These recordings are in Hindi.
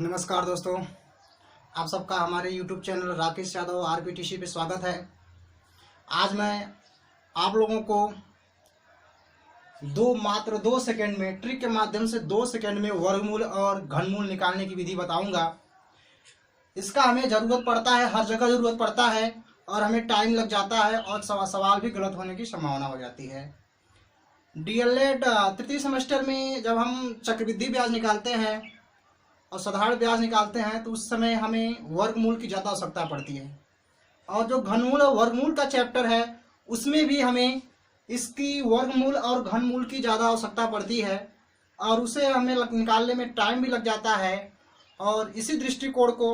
नमस्कार दोस्तों, आप सबका हमारे YouTube channel Rakesh Yadav RPTC पे स्वागत है। आज मैं आप लोगों को मात्र 2 सेकंड में ट्रिक के माध्यम से 2 सेकंड में वर्गमूल और घनमूल निकालने की विधि बताऊंगा। इसका हमें ज़रूरत पड़ता है, हर जगह ज़रूरत पड़ता है और हमें टाइम लग जाता है और सवाल भी गलत होने की संभावना हो जाती है। DLED तृतीय सेमेस्टर में जब हम चक्रवृद्धि ब्याज निकालते हैं और साधारण ब्याज निकालते हैं तो उस समय हमें वर्गमूल की ज़्यादा आवश्यकता पड़ती है, और जो घनमूल और वर्गमूल का चैप्टर है उसमें भी हमें इसकी वर्गमूल और घनमूल की ज़्यादा आवश्यकता पड़ती है और उसे हमें निकालने में टाइम भी लग जाता है। और इसी दृष्टिकोण को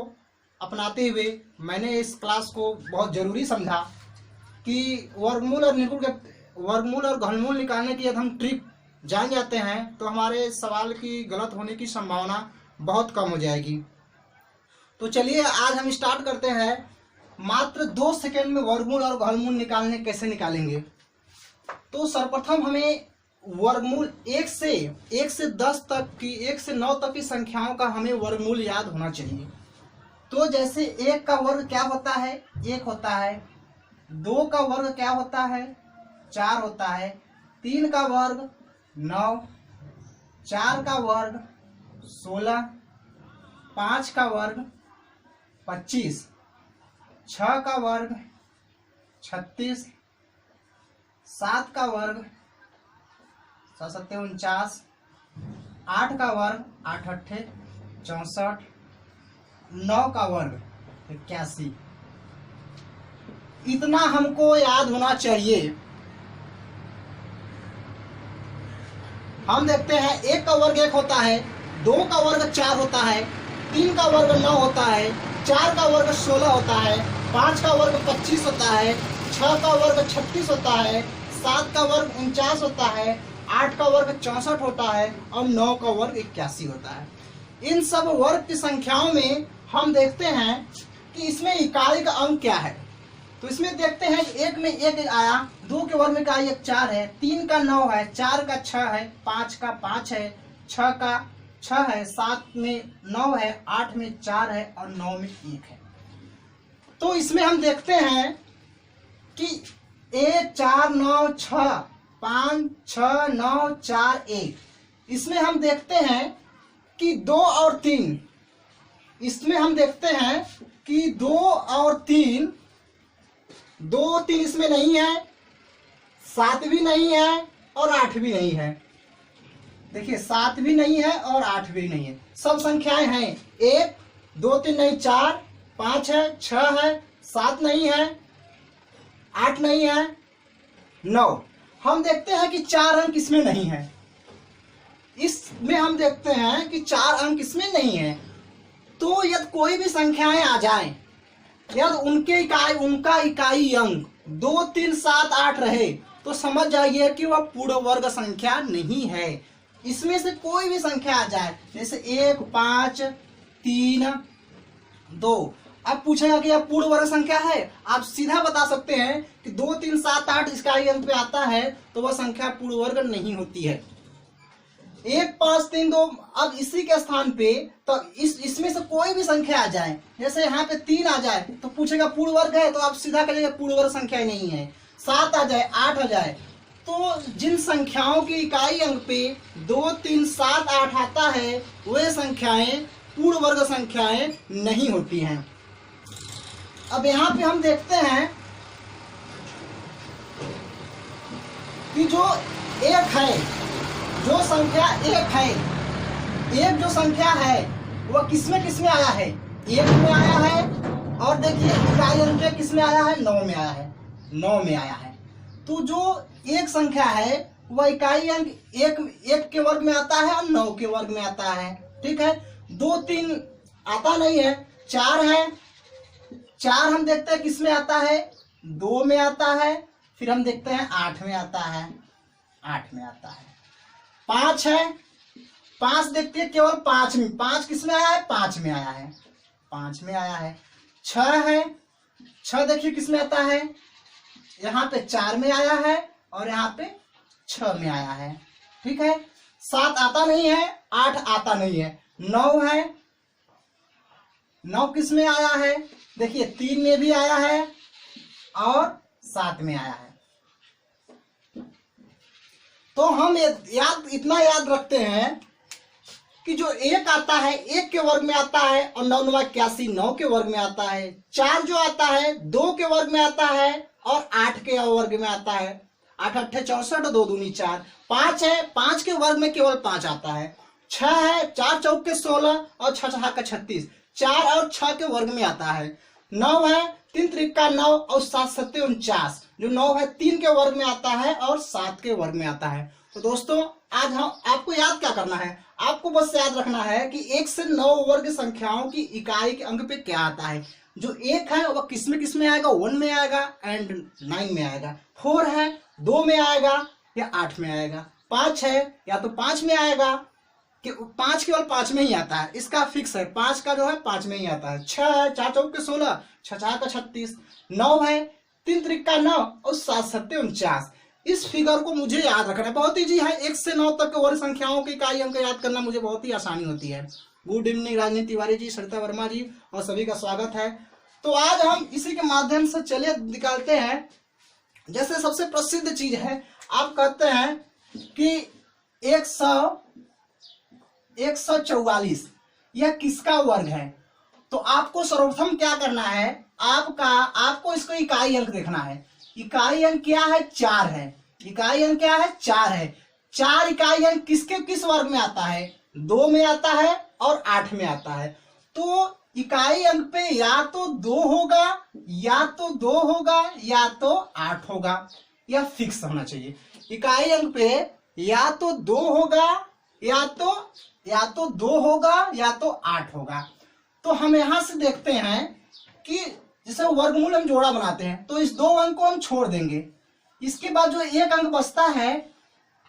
अपनाते हुए मैंने इस क्लास को बहुत ज़रूरी समझा कि वर्गमूल और घनमूल निकालने की यदि हम ट्रिक जान जाते हैं तो हमारे सवाल की गलत होने की संभावना बहुत कम हो जाएगी। तो चलिए आज हम स्टार्ट करते हैं। मात्र 2 सेकंड में वर्गमूल और घनमूल कैसे निकालेंगे। तो सर्वप्रथम हमें वर्गमूल 1 से 10 तक की 1 से 9 तक की संख्याओं का हमें वर्गमूल याद होना चाहिए। तो जैसे 1 का वर्ग क्या होता है, 1 होता है। 2 का वर्ग क्या होता है, 4 होता है। 3 का वर्ग 9, 4 का वर्ग 16, 5 का वर्ग 25, 6 का वर्ग 36, 7 का वर्ग 49, 8 का वर्ग 8 अट्ठे 64, 9 का वर्ग 81। इतना हमको याद होना चाहिए। हम देखते हैं 1 का वर्ग 1 होता है, 2 का वर्ग 4 होता है, 3 का वर्ग 9 होता है, 4 का वर्ग 16 होता है, 5 का वर्ग 25 होता है, 6 का वर्ग 36 होता है, 7 का वर्ग 49 होता है, 8 का वर्ग 64 होता है और 9 का वर्ग 81 होता है। इन सब वर्ग की संख्याओं में हम देखते हैं कि इसमें इकाई का अंक क्या है। तो इसमें देखते हैं 1 में 1 आया, 2 के वर्ग में का 1 4 है, 3 का 9 है, 4 का 6 है, 5 का 5 है, 6 का 6 है, 7 में 9 है, 8 में 4 है और 9 में 1 है। तो इसमें हम देखते हैं कि 1 4 9 6 5 6 9 4 1। इसमें हम देखते हैं कि 2 और 3, इसमें हम देखते हैं कि 2 और 3, 2 3 इसमें नहीं है, 7 भी नहीं है और 8 भी नहीं है। देखिए 7 भी नहीं है और 8 भी नहीं है, सब संख्याएं हैं। 1 2 3 नहीं, 4 5 है, 6 है, 7 नहीं है, 8 नहीं है, 9। हम देखते हैं कि 4 अंक इसमें नहीं है। इसमें हम देखते हैं कि 4 अंक इसमें नहीं है। तो यदि कोई भी संख्याएं आ जाएं, यदि उनका इकाई अंक 2 3 7 8 रहे तो समझ जाइए कि वह पूर्ण वर्ग संख्या नहीं है। इसमें से कोई भी संख्या आ जाए, जैसे 1 5 3 2, अब पूछेगा कि यह पूर्ण वर्ग संख्या है, आप सीधा बता सकते हैं कि 2 3 7 8 इसका अंक पे आता है तो वह संख्या पूर्ण वर्ग नहीं होती है। 1 5 3 2, अब इसी के स्थान पे तो इसमें से कोई भी संख्या आ जाए, जैसे यहाँ पे 3 आ जाए तो पूछेगा पूर्ण वर्ग है, तो आप सीधा कहेंगे पूर्ण वर्ग संख्या नहीं है। 7 आ जाए, 8 आ जाए, तो जिन संख्याओं की इकाई अंक पे 2 3 7 8 आता है वे संख्याएं पूर्ण वर्ग संख्याएं नहीं होती हैं। अब यहाँ पे हम देखते हैं कि जो 1 है, जो संख्या 1 है, 1 जो संख्या है वह किसमें आया है, 1 में आया है। और देखिए इकाई अंक किसमें आया है, 9 में आया है, 9 में आया है। तो जो 1 संख्या है वह इकाई अंक 1 के वर्ग में आता है और 9 के वर्ग में आता है। ठीक है। 2 3 आता नहीं है, 4 है, 4 हम देखते हैं किसमें आता है, 2 में आता है। फिर हम देखते हैं 8 में आता है, 8 में आता है। 5 है, 5 देखते हैं केवल 5 में, 5 किसमें आया है, 5 में आया है, 5 में आया है। 6 है, 6 देखिए किसमें आता है, यहाँ पे 4 में आया है और यहाँ पे 6 में आया है। ठीक है। 7 आता नहीं है, 8 आता नहीं है, 9 है, 9 किस में आया है? देखिए 3 में भी आया है और 7 में आया है। तो हम इतना याद रखते हैं कि जो 1 आता है 1 के वर्ग में आता है और 9 9 81 9 के वर्ग में आता है। 4 जो आता है 2 के वर्ग में आता है और 8 के वर्ग में आता है। 8 8 64, 2 दूनी 4। 5 है, 5 के वर्ग में केवल 5 आता है। 6 है, 4 चौक के 16 और 6 6 का 36, 4 और 6 के वर्ग में आता है। 9 है, 3 त्रिका 9 और 7 7 49, जो 9 है 3 के वर्ग में आता है और 7 के वर्ग में आता है। तो दोस्तों आज हम आपको याद क्या करना है, आपको बस याद रखना है कि 1 से 9 वर्ग संख्याओं की इकाई के अंक पे क्या आता है। जो 1 है वह किस में आएगा? 1 में आएगा एंड 9 में आएगा। 4 है 2 में आएगा या 8 में आएगा। 5 है या तो 5 में आएगा, कि 5 केवल 5 में ही आता है, इसका फिक्स है। 5 का जो है 5 में ही आता है। 6 है, 4 चौक के 16, 6 4 का 36। 9 है, 3 त्रिका 9 और 7 7 49। इस फिगर को मुझे याद रखना है, बहुत ईजी है। 1 से 9 तक के वर्ग संख्याओं की इकाई अंक याद करना मुझे बहुत ही आसानी होती है। गुड इवनिंग राजनीति तिवारी जी, सरिता वर्मा जी और सभी का स्वागत है। तो आज हम इसी के माध्यम से चलिए निकालते हैं। जैसे सबसे प्रसिद्ध चीज है, आप कहते हैं कि 144 यह किसका वर्ग है? तो आपको सर्वप्रथम क्या करना है, आपको इसको इकाई अंक देखना है। इकाई अंक क्या है? 4 है। इकाई अंक क्या है? 4 है। 4 इकाई अंक किसके किस वर्ग में आता है? 2 में आता है और 8 में आता है। तो इकाई अंक पे या तो 2 होगा या तो 2 होगा या तो 8 होगा, यह फिक्स होना चाहिए। इकाई अंक पे या तो 2 होगा या तो 2 होगा या तो 8 होगा। तो हम यहां से देखते हैं कि जैसे वर्गमूल हम जोड़ा बनाते हैं, तो इस 2 अंक को हम छोड़ देंगे। इसके बाद जो 1 अंक बचता है,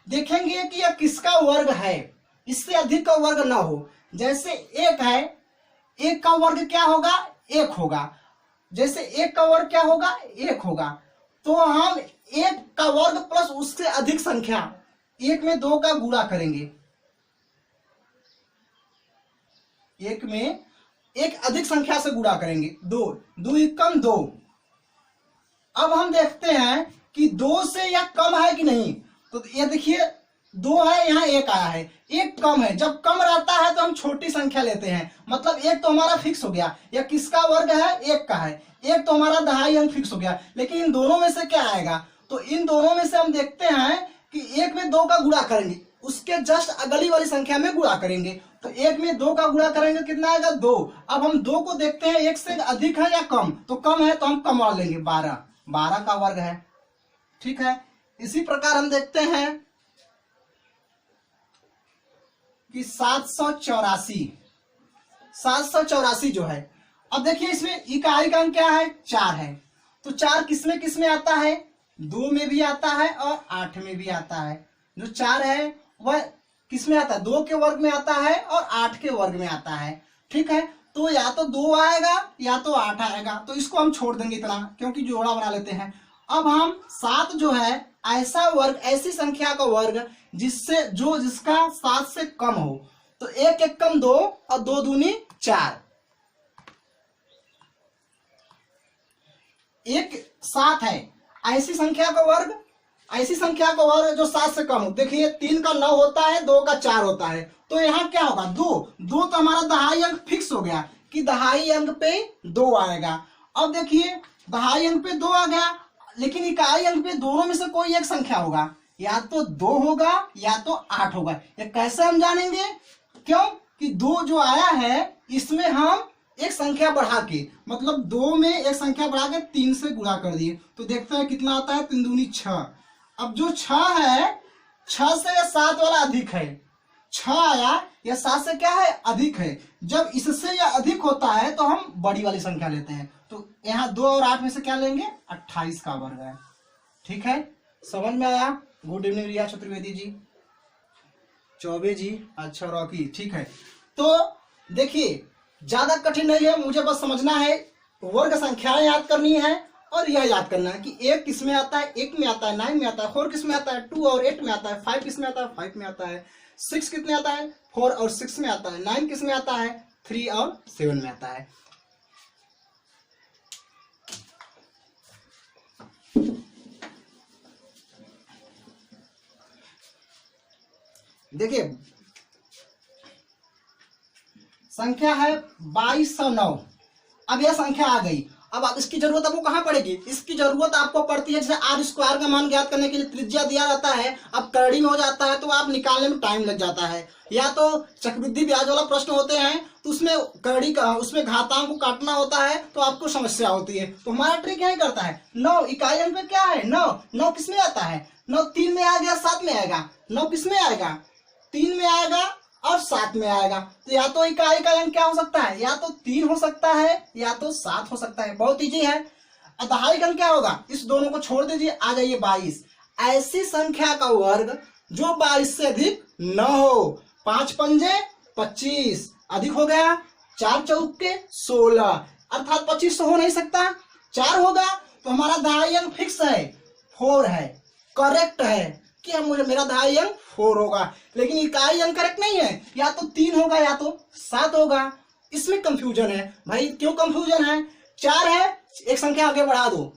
देखेंगे कि यह किसका वर्ग है, इससे अधिक का वर्ग ना हो। जैसे 1 है, 1 का वर्ग क्या होगा? 1 होगा। जैसे 1 का वर्ग क्या होगा? 1 होगा। तो हम 1 का वर्ग प्लस उससे अधिक संख्या 1 में 2 का गुणा करेंगे। 1 में एक अधिक संख्या से गुणा करेंगे। 2 2 कम 2। अब हम देखते हैं कि 2 से यह कम है कि नहीं। तो ये देखिए 2 है, यहाँ 1 आया है, 1 कम है। जब कम रहता है तो हम छोटी संख्या लेते हैं, मतलब 1 तो हमारा फिक्स हो गया। यह किसका वर्ग है? 1 का है। 1 तो हमारा दहाई अंक फिक्स हो गया। लेकिन इन दोनों में से क्या आएगा? तो इन दोनों में से हम देखते हैं कि 1 में 2 का गुणा करेंगे, उसके जस्ट अगली वाली संख्या में गुणा करेंगे। तो 1 में 2 का गुणा करेंगे, कितना आएगा? 2। अब हम 2 को देखते हैं 1 से अधिक है या कम। तो कम है तो हम कम वाला लेंगे, 12। 12 का वर्ग है, ठीक है। इसी प्रकार हम देखते हैं कि 784 जो है। अब देखिए इसमें इकाई का अंक क्या है? 4 है। तो 4 किस में आता है? 2 में भी आता है और 8 में भी आता है। जो 4 है वह किस में आता है? 2 के वर्ग में आता है और 8 के वर्ग में आता है, ठीक है। तो या तो 2 आएगा या तो 8 आएगा। तो इसको हम छोड़ देंगे इतना, क्योंकि जोड़ा बना लेते हैं। अब हम 7 जो है ऐसा वर्ग, ऐसी संख्या का वर्ग जिसका 7 से कम हो। तो 1 1 कम 2 और 2 दूनी 4। 1 7 है, ऐसी संख्या का वर्ग जो 7 से कम हो। देखिए 3 का 9 होता है, 2 का 4 होता है। तो यहाँ क्या होगा? 2 तो हमारा दहाई अंक फिक्स हो गया कि दहाई अंक पे 2 आएगा। अब देखिए दहाई अंक पे 2 आ गया, लेकिन इकाई अंक पे दोनों में से कोई एक संख्या होगा, या तो 2 होगा या तो 8 होगा। ये कैसे हम जानेंगे? क्यों कि 2 जो आया है इसमें हम एक संख्या बढ़ा के, मतलब 2 में एक संख्या बढ़ा के 3 से गुणा कर दिए। तो देखते हैं कितना आता है? 3 दूनी 6। अब जो 6 है, 6 से यह 7 वाला अधिक है। 6 आया, यह 7 से क्या है? अधिक है। जब इससे यह अधिक होता है तो हम बड़ी वाली संख्या लेते हैं। तो यहाँ 2 और 8 में से क्या लेंगे? 28 का वर्ग है, ठीक है। समझ में आया? गुड इवनिंग रिया चतुर्वेदी जी, चौबे जी, अच्छा रॉकी, ठीक है। तो देखिए ज्यादा कठिन नहीं है, मुझे बस समझना है, वर्ग संख्याएं याद करनी है और यह याद करना है कि 1 किस में आता है? 1 में आता है, 9 में आता है, 4 किस में आता है? 2 और 8 में आता है, 5 किस में आता है? 5 में आता है, 6 कितने आता है? 4 और 6 में आता है, 9 किस में आता है? 3 और 7 में आता है। देखिए संख्या है 2209। अब यह संख्या आ गई। अब आप इसकी जरूरत आपको कहाँ पड़ेगी? इसकी जरूरत आपको पड़ती है जैसे आर स्क्वायर का मान ज्ञात करने के लिए त्रिज्या दिया जाता है, अब करड़ी में हो जाता है तो आप निकालने में टाइम लग जाता है, या तो चक्रवृद्धि ब्याज वाला प्रश्न होते हैं तो उसमें करड़ी का उसमें घातांक को काटना होता है तो आपको समस्या होती है। तो हमारा ट्रिक यही करता है। 9 इकाई अंक पे क्या है? 9 9 किस में आता है? 9 3 में आ गया, 7 में आएगा। 9 किस में आएगा? 3 में आएगा और 7 में आएगा। तो या तो इकाई का अंक क्या हो सकता है? या तो 3 हो सकता है या तो 7 हो सकता है। बहुत इजी है। दहाई का अंक क्या होगा? इस दोनों को छोड़ दीजिए, आ जाइए 22। ऐसी संख्या का वर्ग जो 22 से अधिक न हो। 5 पंजे 25 अधिक हो गया, 4 चौके 16 अर्थात 25 हो नहीं सकता, 4 होगा। तो हमारा दहाई अंक फिक्स है, 4 है, करेक्ट है कि हम मुझे मेरा दहाई अंक 4 होगा। लेकिन इकाई अंक करेक्ट नहीं है, या तो 3 होगा या तो 7 होगा। इसमें कंफ्यूजन है भाई। क्यों कंफ्यूजन है? 4 है, एक संख्या आगे बढ़ा दो।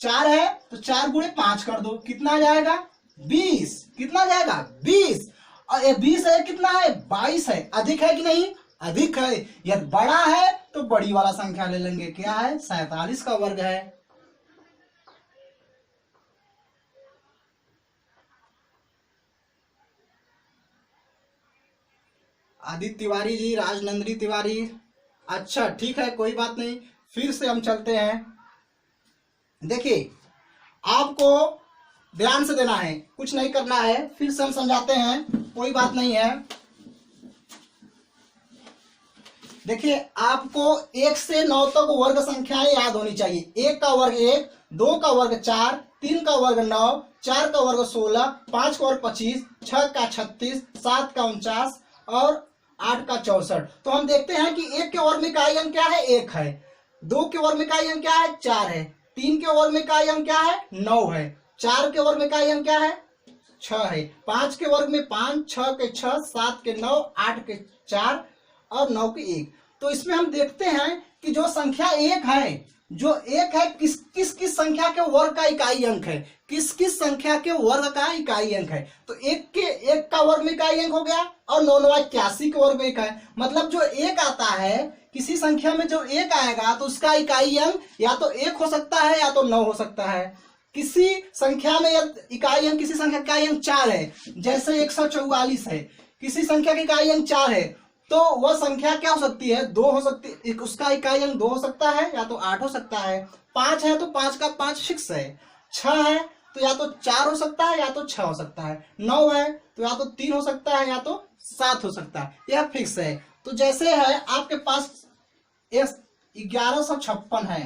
4 है तो 4 गुणे 5 कर दो, कितना आ जाएगा? 20। कितना आ जाएगा? 20। और ये 20 है, कितना है? 22 है। अधिक है कि नहीं? अधिक है। यदि बड़ा है तो बड़ी वाला संख्या ले लेंगे। क्या है? 47 का वर्ग है। आदित्य तिवारी जी, राजनंदिनी तिवारी, अच्छा ठीक है, कोई बात नहीं। फिर से हम चलते हैं। देखिए आपको ध्यान से देना है, कुछ नहीं करना है। फिर से हम समझाते हैं, कोई बात नहीं है। देखिए आपको 1 से 9 तक वर्ग संख्याएं याद होनी चाहिए। 1 का वर्ग 1, 2 का वर्ग 4, 3 का वर्ग 9, 4 का वर्ग 16, 5 का वर्ग 25, 6 का 36, 7 का 49 और 8 का 64। तो हम देखते हैं कि 1 के वर्ग में इकाई अंक क्या है? 1 है। 2 के वर्ग में इकाई अंक क्या है? 4 है। 3 के वर्ग में इकाई अंक क्या है? 9 है। 4 के वर्ग में इकाई अंक क्या है? 6 है। 5 के वर्ग में 5, 6 के 6, 7 के 9, 8 के 4 और 9 के 1। तो इसमें हम देखते हैं कि जो संख्या 1 है, जो 1 है किस किस संख्या के वर्ग का इकाई अंक है? किस किस संख्या के वर्ग का इकाई अंक है? तो 1 का वर्ग में इकाई अंक हो गया और 9 9 81 के वर्ग में एक है। मतलब जो 1 आता है, किसी संख्या में जो 1 आएगा तो उसका इकाई अंक या तो 1 हो सकता है या तो 9 हो सकता है। किसी संख्या में इकाई अंक, किसी संख्या का इकाई अंक 4 है, जैसे 144 है, किसी संख्या का इकाई अंक 4 है, तो वह संख्या क्या हो सकती है? 2 हो सकती है। उसका इकाई अंक 2 हो सकता है या तो 8 हो सकता है। 5 है तो 5 का 5 फिक्स है। 6 है तो या तो 4 हो सकता है या तो 6 हो सकता है। 9 है तो या तो 3 हो सकता है या तो 7 हो सकता है। यह फिक्स है। तो जैसे है आपके पास 1156 है,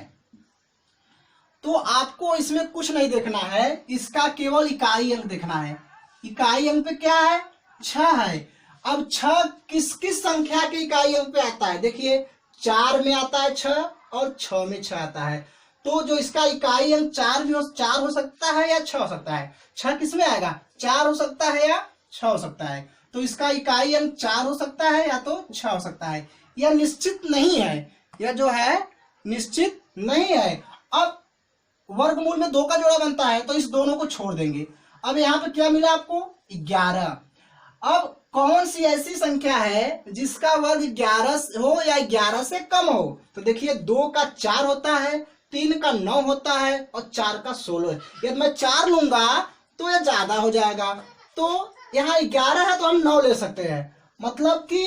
तो आपको इसमें कुछ नहीं देखना है, इसका केवल इकाई अंक देखना है। इकाई अंक पे क्या है? 6 है। अब 6 किस किस संख्या के इकाई अंक पे आता है? देखिए 4 में आता है 6 और 6 में 6 आता है। तो जो इसका इकाई अंक 4 हो सकता है या 6 हो सकता है। 6 किस में आएगा? 4 हो सकता है या 6 हो सकता है। तो इसका इकाई अंक 4 हो सकता है या तो 6 हो सकता है। यह निश्चित नहीं है, यह जो है निश्चित नहीं है। अब वर्गमूल में 2 का जोड़ा बनता है तो इस दोनों को छोड़ देंगे। अब यहाँ पे क्या मिला आपको? 11। अब कौन सी ऐसी संख्या है जिसका वर्ग 11 हो या 11 से कम हो? तो देखिए 2 का 4 होता है, 3 का 9 होता है और 4 का 16 है। यदि मैं 4 लूंगा तो यह ज्यादा हो जाएगा। तो यहाँ 11 है तो हम 9 ले सकते हैं। मतलब कि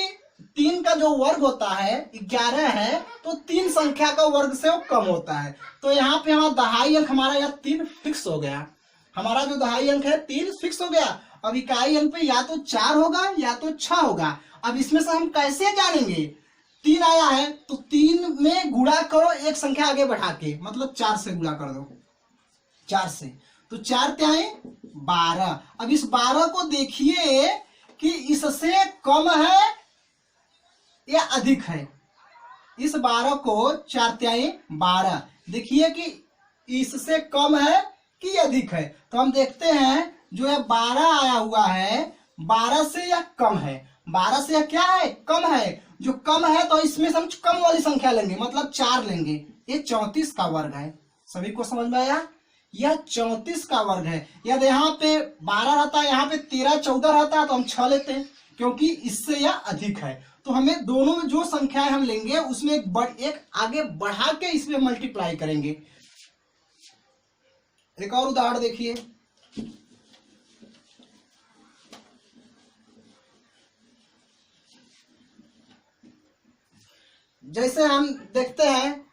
3 का जो वर्ग होता है 11 है तो 3 संख्या का वर्ग से वो कम होता है। तो यहाँ पे हमारा दहाई अंक हमारा यहाँ 3 फिक्स हो गया। हमारा जो दहाई अंक है 3 फिक्स हो गया। अब इकाई अंक पे या तो 4 होगा या तो 6 होगा। अब इसमें से हम कैसे जानेंगे? 3 आया है तो 3 में गुणा करो एक संख्या आगे बढ़ा के, मतलब 4 से गुणा कर दो। 4 से तो 4 क्या है? 12। अब इस 12 को देखिए कि इससे कम है या अधिक है। इस 12 को 4 त्याई 12, देखिए कि इससे कम है कि अधिक है। तो हम देखते हैं जो है 12 आया हुआ है, 12 से या कम है। 12 से या क्या है? कम है। जो कम है तो इसमें से हम कम वाली संख्या लेंगे, मतलब 4 लेंगे। ये 34 का वर्ग है। सभी को समझ में आया? यह 34 का वर्ग है। यदि यहाँ पे 12 रहता है, यहाँ पे 13 14 रहता है तो हम 6 लेते हैं, क्योंकि इससे यह अधिक है। तो हमें दोनों में जो संख्याएं हम लेंगे उसमें एक आगे बढ़ा के इसमें मल्टीप्लाई करेंगे। एक और उदाहरण देखिए। जैसे हम देखते हैं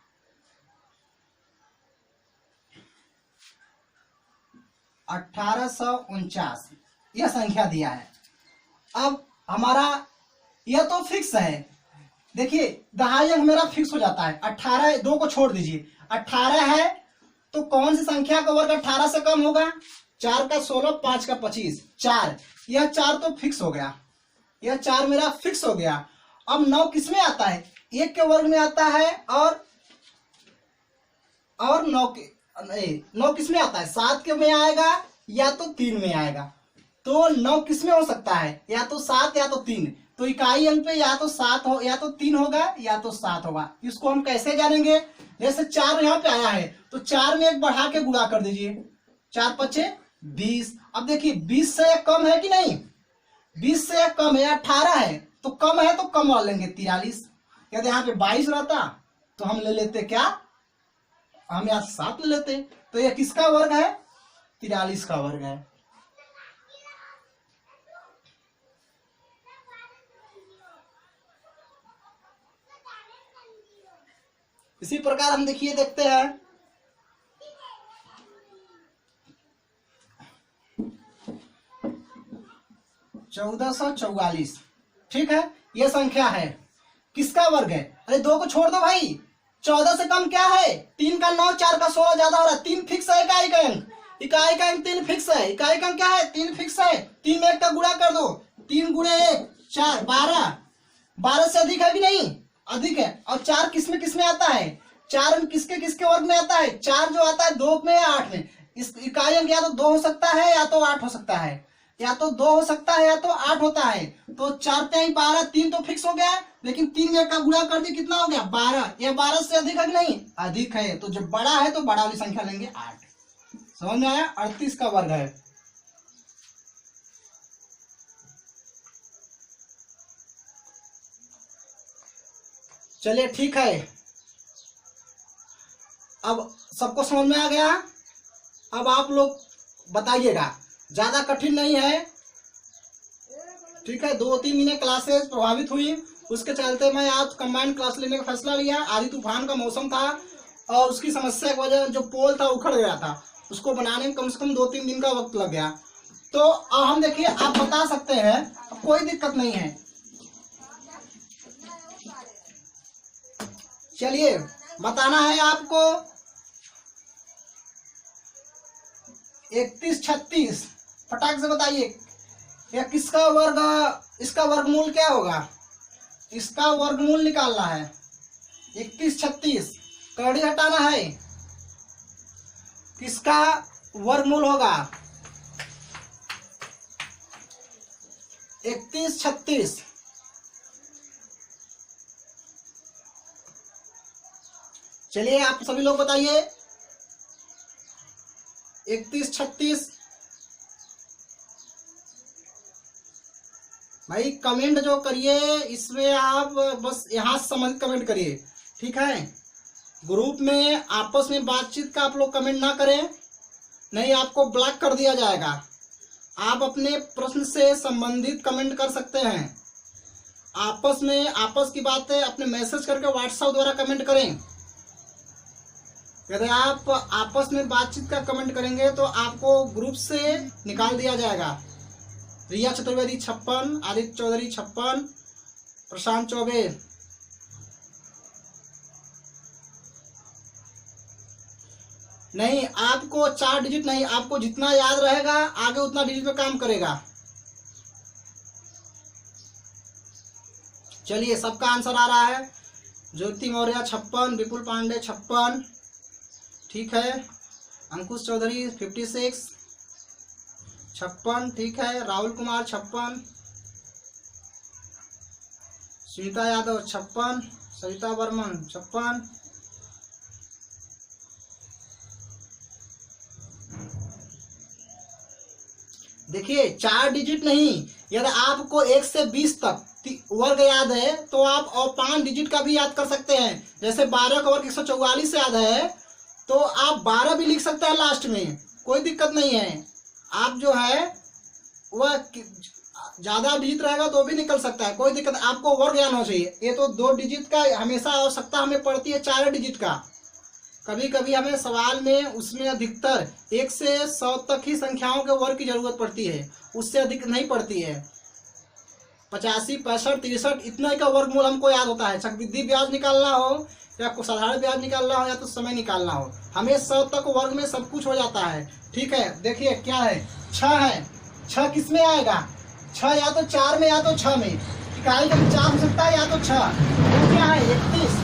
1849 यह संख्या दिया है। अब हमारा यह तो फिक्स है, देखिए दहाई अंक मेरा फिक्स हो जाता है। 18 2 को छोड़ दीजिए, 18 है तो कौन सी संख्या का वर्ग 18 से कम होगा? 4 का 16, 5 का 25, 4। यह 4 तो फिक्स हो गया, यह 4 मेरा फिक्स हो गया। अब 9 किस में आता है? 1 के वर्ग में आता है, और 9 किस में आता है? 7 के में आएगा या तो 3 में आएगा। तो 9 किस में हो सकता है? या तो 7 या तो 3। तो इकाई अंक पे या तो 7 हो, या तो 3 होगा या तो 7 होगा। इसको हम कैसे जानेंगे? जैसे 4 यहाँ पे आया है तो 4 में 1 बढ़ा के गुणा कर दीजिए, 4 5 20। अब देखिए 20 से 1 कम है कि नहीं? 20 से 1 कम है, 18 है तो कम है, तो कम वाले लेंगे 43। यदि यहाँ पे 22 रहता तो हम ले लेते क्या? हम यहाँ 7 ले लेते। तो यह किसका वर्ग है? 43 का वर्ग है। इसी प्रकार हम देखिए देखते हैं 1444। ठीक है, यह संख्या है, किसका वर्ग है? अरे 2 को छोड़ दो भाई, 14 से कम क्या है? 3 का 9, 4 का 16 ज्यादा हो रहा है। 3 फिक्स है, इकाई का अंक, इकाई का अंक 3 फिक्स है। इकाई का अंक क्या है? 3 फिक्स है। 3 में 1 का गुणा कर दो, 3 गुणे 1 4, 12। 12 से अधिक है कि नहीं? अधिक है। और 4 किसमें आता है? 4 किसके वर्ग में आता है? 4 जो आता है 2 में या 8 में। इस इकाई अंक या तो 2 हो सकता है या तो 8 हो सकता है, या तो 2 हो सकता है या तो 8 होता है। तो 4 पे 12, 3 तो फिक्स हो गया है, लेकिन 3 में का गुणा कर दी, कितना हो गया? 12। यह 12 से अधिक है कि नहीं? अधिक है। तो जब बड़ा है तो बड़ा वाली संख्या लेंगे 8। समझ में आया? 38 का वर्ग है। चलिए ठीक है, अब सबको समझ में आ गया। अब आप लोग बताइएगा, ज्यादा कठिन नहीं है। ठीक है, 2-3 महीने क्लासेस प्रभावित हुई, उसके चलते मैं आज कंबाइंड क्लास लेने का फैसला लिया। आधी तूफान का मौसम था और उसकी समस्या की वजह जो पोल था उखड़ गया था, उसको बनाने में कम से कम 2-3 दिन का वक्त लग गया। तो अब हम देखिए, आप बता सकते हैं, कोई दिक्कत नहीं है। चलिए बताना है आपको 31 36, फटाक से बताइए यह किसका वर्ग, इसका वर्गमूल क्या होगा? इसका वर्गमूल निकालना है। 31 36 कड़ी हटाना है, किसका वर्गमूल होगा? 31 36। चलिए आप सभी लोग बताइए 31 36। भाई कमेंट जो करिए इसमें आप बस यहाँ समझ कमेंट करिए, ठीक है? ग्रुप में आपस में बातचीत का आप लोग कमेंट ना करें, नहीं आपको ब्लॉक कर दिया जाएगा। आप अपने प्रश्न से संबंधित कमेंट कर सकते हैं। आपस में आपस की बातें अपने मैसेज करके व्हाट्सएप द्वारा कमेंट करें। यदि आप आपस में बातचीत का कमेंट करेंगे तो आपको ग्रुप से निकाल दिया जाएगा। रिया चतुर्वेदी 56, आदित्य चौधरी 56, प्रशांत चौबे। नहीं, आपको 4 डिजिट नहीं, आपको जितना याद रहेगा आगे उतना डिजिट पे काम करेगा। चलिए सबका आंसर आ रहा है। ज्योति मौर्य 56, विपुल पांडे 56, ठीक है। अंकुश चौधरी 56 56, ठीक है। राहुल कुमार 56, सुनीता यादव 56, सविता बर्मन 56, देखिए 4 डिजिट नहीं, यदि आपको 1 से 20 तक वर्ग याद है तो आप और 5 डिजिट का भी याद कर सकते हैं। जैसे 12 का वर्ग 144 याद है तो आप 12 भी लिख सकते हैं लास्ट में, कोई दिक्कत नहीं है। आप जो है वह ज्यादा डिजिट रहेगा तो भी निकल सकता है, कोई दिक्कत। आपको वर्ग ज्ञान होना चाहिए। ये तो 2 डिजिट का हमेशा आवश्यकता हमें पड़ती है, 4 डिजिट का। कभी कभी हमें सवाल में उसमें अधिकतर 1 से 100 तक ही संख्याओं के वर्ग की जरूरत पड़ती है, उससे अधिक नहीं पड़ती है। 85, 65, 63 इतना का वर्गमूल हमको याद होता है। चक्रवृद्धि ब्याज निकालना हो या साधारण ब्याज निकालना हो या तो समय निकालना हो, हमें 100 तक वर्ग में सब कुछ हो जाता है। ठीक है, देखिए क्या है, 6 है। 6 किस में आएगा? 6 या तो 4 में या तो 6 में। इकाई का 4 हो सकता है या तो 6। तो क्या है 31।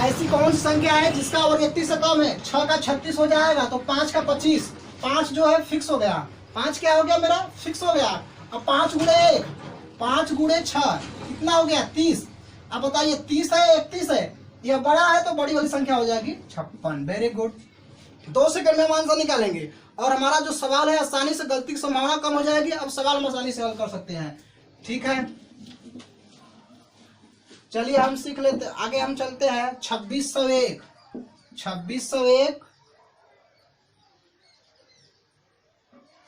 ऐसी कौन सी संख्या है जिसका वर्ग 31 से कम है? 6 का 36 हो जाएगा तो 5 का 25। 5 जो है फिक्स हो गया। 5 क्या हो गया मेरा? फिक्स हो गया। अब 5 गुणे 1, 5 गुणे 6 कितना हो गया? 30। अब बताइए 30 है 31 है? यह बड़ा है तो बड़ी वाली संख्या हो जाएगी 56। Very good. 2 सेकंड में हम आंसर निकालेंगे और हमारा जो सवाल है आसानी से गलती की संभावना कम हो जाएगी। अब सवाल हम आसानी से हल कर सकते हैं। ठीक है, चलिए हम सीख लेते, आगे हम चलते हैं। 2601, 2601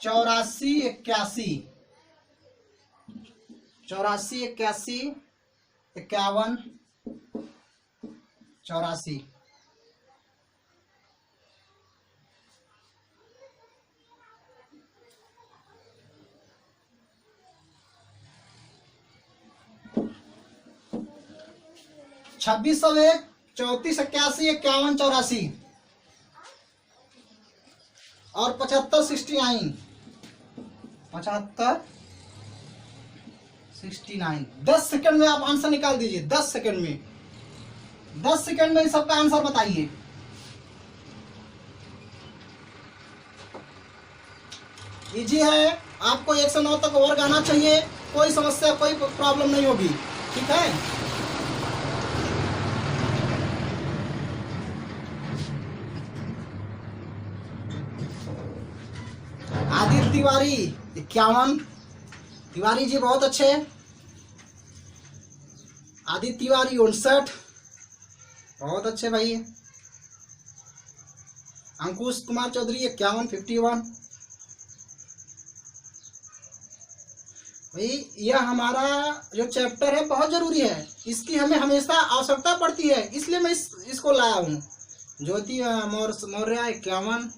84 81, 84 81 51 84। छब्बीस 101 34 81 51 84 और 75 69 75 69। 10 सेकंड में आप आंसर निकाल दीजिए। 10 सेकंड में, 10 सेकंड में सबका आंसर बताइए। इजी है, आपको 1 से 9 तक वर्ग आना चाहिए, कोई समस्या कोई प्रॉब्लम नहीं होगी। ठीक है, आदित्य तिवारी 51। तिवारी जी बहुत अच्छे। आदित्य तिवारी 59, बहुत अच्छे भाई। अंकुश कुमार चौधरी 51 51। भाई यह हमारा जो चैप्टर है बहुत जरूरी है, इसकी हमें हमेशा आवश्यकता पड़ती है, इसलिए मैं इसको लाया हूँ। ज्योति मौर्य 51।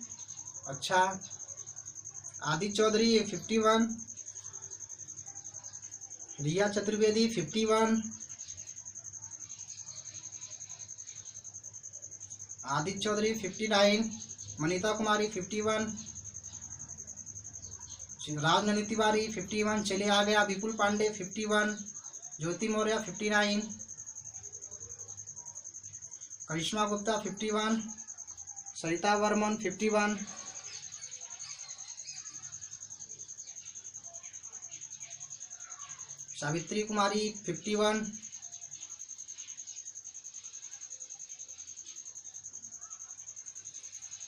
अच्छा, आदित्य चौधरी 51, रिया चतुर्वेदी 51, आदित्य चौधरी 59, मनीता कुमारी 51, राजनंदी तिवारी 51। चलिए आ गया विपुल पांडे 51, ज्योति मौर्य 59, करिश्मा गुप्ता 51, सरिता वर्मन 51, सावित्री कुमारी 51,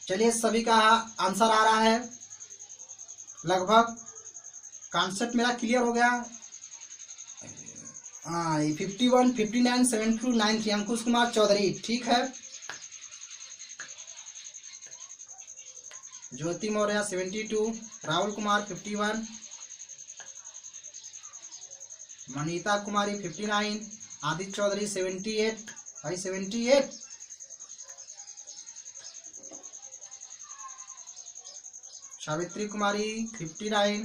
चलिए सभी का आंसर आ रहा है लगभग। कॉन्सेप्ट मेरा क्लियर हो गया। 51 59 72 93 अंकुश कुमार चौधरी। ठीक है, ज्योति मौर्य 72, राहुल कुमार 51, मनीता कुमारी 59, आदित्य चौधरी 78 भाई 78, सावित्री कुमारी 59,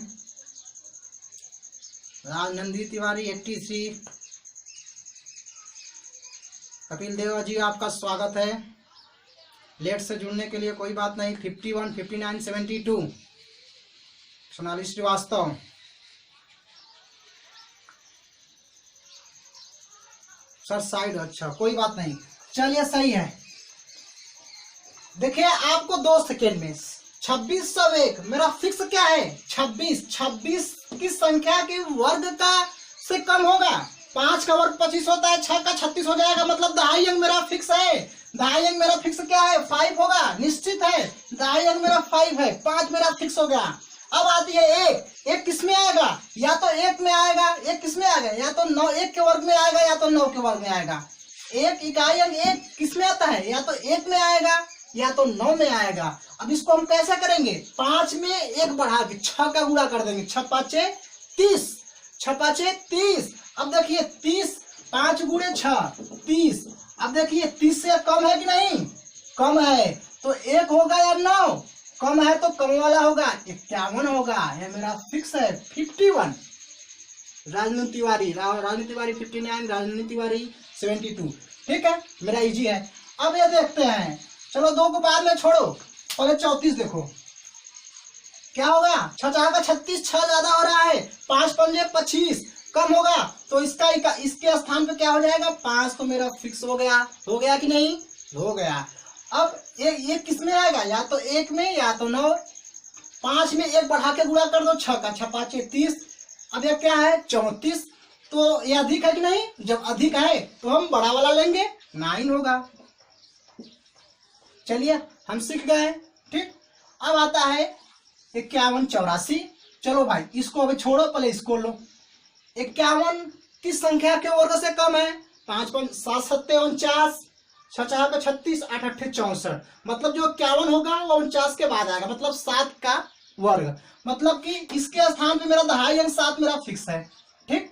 राजनंदी तिवारी 83। कपिल देवा जी आपका स्वागत है, लेट से जुड़ने के लिए कोई बात नहीं। 51 59 72 सोनाली श्रीवास्तव। सर साइड, अच्छा कोई बात नहीं, चलिए सही है। देखिए आपको 2 सेकेंड में 2601 मेरा फिक्स क्या है? 26 की संख्या के वर्ग का से कम होगा। 5 का वर्ग 25 होता है, 6 का 36 हो जाएगा, मतलब दहाई अंक मेरा फिक्स है। दहाई अंक मेरा फिक्स क्या है? 5 होगा, निश्चित है। दहाई अंक मेरा 5 है, 5 मेरा फिक्स हो गया। अब आती है एक। एक किस में आएगा? या तो एक में आएगा, एक किस में आएगा? या तो 9 एक के वर्ग में आएगा या तो 9 के वर्ग में आएगा। एक इकाई अंक एक किस में आता है? या तो एक में आएगा या तो 9 में आएगा। अब इसको हम कैसे करेंगे? 5 में एक बढ़ा के 6 का गुणा कर देंगे। 6 5 30, 6 5 30। अब देखिए 30, 5 गुणे 6 30। अब देखिए 30 से कम है कि नहीं? कम है, तो एक होगा या 9? कम है तो कम वाला होगा, 51 होगा। यह मेरा फिक्स है 51। राजनीति तिवारी 59, राजनीति तिवारी 72। ठीक है, मेरा इजी है। अब ये देखते हैं, चलो 2 को बाद में छोड़ो, पहले 34 देखो क्या होगा। 6 4 का 36, 6 ज्यादा हो रहा है। 5 5 25 कम होगा, तो इसके स्थान पे क्या हो जाएगा? 5 तो मेरा फिक्स हो गया। हो गया कि नहीं? हो गया। अब ये किस में आएगा? या तो एक में या तो 9। 5 में एक बढ़ा के गुणा कर दो 6 का। 6 5 30। अब ये क्या है? 34। तो ये अधिक है कि नहीं? जब अधिक है तो हम बड़ा वाला लेंगे, 9 होगा। चलिए हम सीख गए। ठीक, अब आता है 51 84। चलो भाई इसको अभी छोड़ो, पहले इसको लो। 51 किस संख्या के वर्ग से कम है? 5 5 7 7 49, 6 4 का 36, 8 8 64। मतलब जो 51 होगा वो 49 के बाद आएगा, मतलब 7 का वर्ग। मतलब कि इसके स्थान पे मेरा दहाई अंक 7 मेरा फिक्स है। ठीक,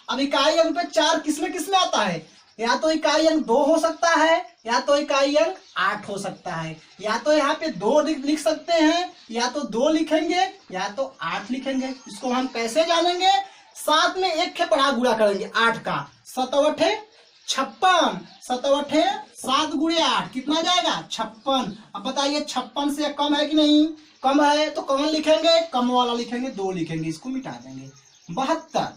अब इकाई अंक पे 4 किसमें आता है? या तो इकाई अंक 2 हो सकता है या तो इकाई अंक 8 हो सकता है। या तो यहाँ पे 2 लिख सकते हैं, या तो 2 लिखेंगे या तो 8 लिखेंगे। इसको हम कैसे जानेंगे? 7 में एक के बढ़ा गुणा करेंगे 8 का। 7 8 56, 7 8 7 गुणे 8 कितना जाएगा? 56। अब बताइए 56 से कम है कि नहीं? कम है, तो कौन लिखेंगे? कम वाला लिखेंगे, 2 लिखेंगे, इसको मिटा देंगे। 72,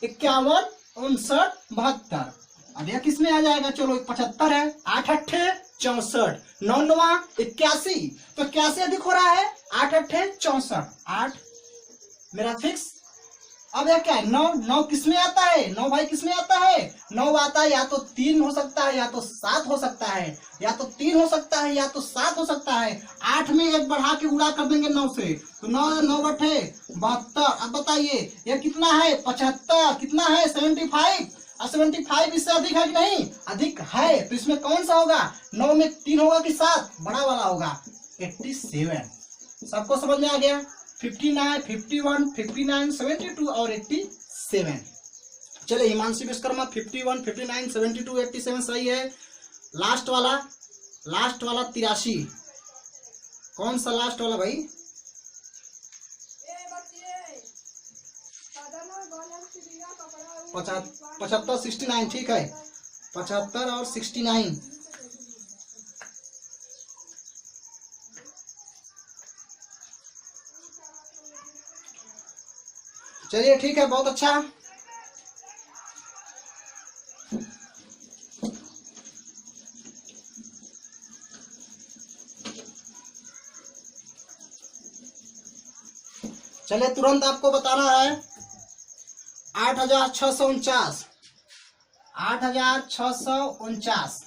51 59 72। अब यह किस में आ जाएगा? चलो 75 है। 8 8 64, 9 9 81। तो 81 अधिक हो रहा है। 8 8 64, 8 मेरा फिक्स। अब यह क्या है? 9 9 किस में आता है? 9 भाई किस में आता है? 9 आता है या तो 3 हो सकता है या तो 7 हो सकता है, या तो 3 हो सकता है या तो 7 हो सकता है। 8 में एक बढ़ा के गुणा कर देंगे 9 से, तो 9 9 8 72। अब बताइए यह कितना है? 75। कितना है? 75। और 75 इससे अधिक है कि नहीं? अधिक है, तो इसमें कौन सा होगा? 9 में 3 होगा कि 7? बड़ा वाला होगा, 87। सबको समझ में आ गया? 59 51 59 72 और 87। चले हिमांशु विश्वकर्मा 51 59 72 87 सही है। लास्ट वाला 83। कौन सा लास्ट वाला भाई? 75 69। ठीक है, 75 और 69। चलिए ठीक है, बहुत अच्छा। चलिए तुरंत आपको बताना है 8649। 8649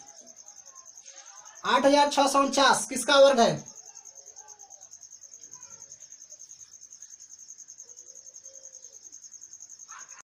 8649 किसका वर्ग है?